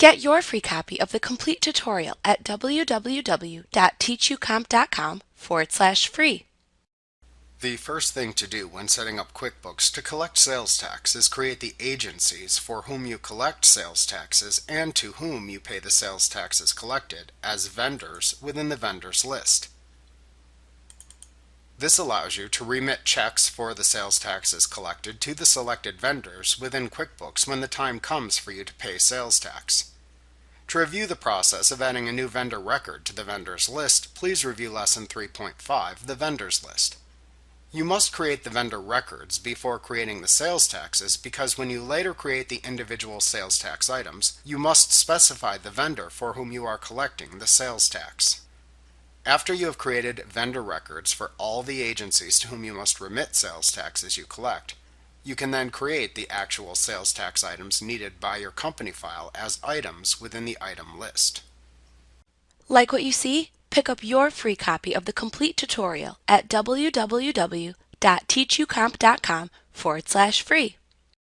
Get your free copy of the complete tutorial at www.teachucomp.com/free. The first thing to do when setting up QuickBooks to collect sales tax is create the agencies for whom you collect sales taxes and to whom you pay the sales taxes collected as vendors within the vendors list. This allows you to remit checks for the sales taxes collected to the selected vendors within QuickBooks when the time comes for you to pay sales tax. To review the process of adding a new vendor record to the vendors list, please review Lesson 3.5, the vendors list. You must create the vendor records before creating the sales taxes because when you later create the individual sales tax items, you must specify the vendor for whom you are collecting the sales tax. After you have created vendor records for all the agencies to whom you must remit sales taxes you collect, you can then create the actual sales tax items needed by your company file as items within the item list. Like what you see? Pick up your free copy of the complete tutorial at www.teachucomp.com/free.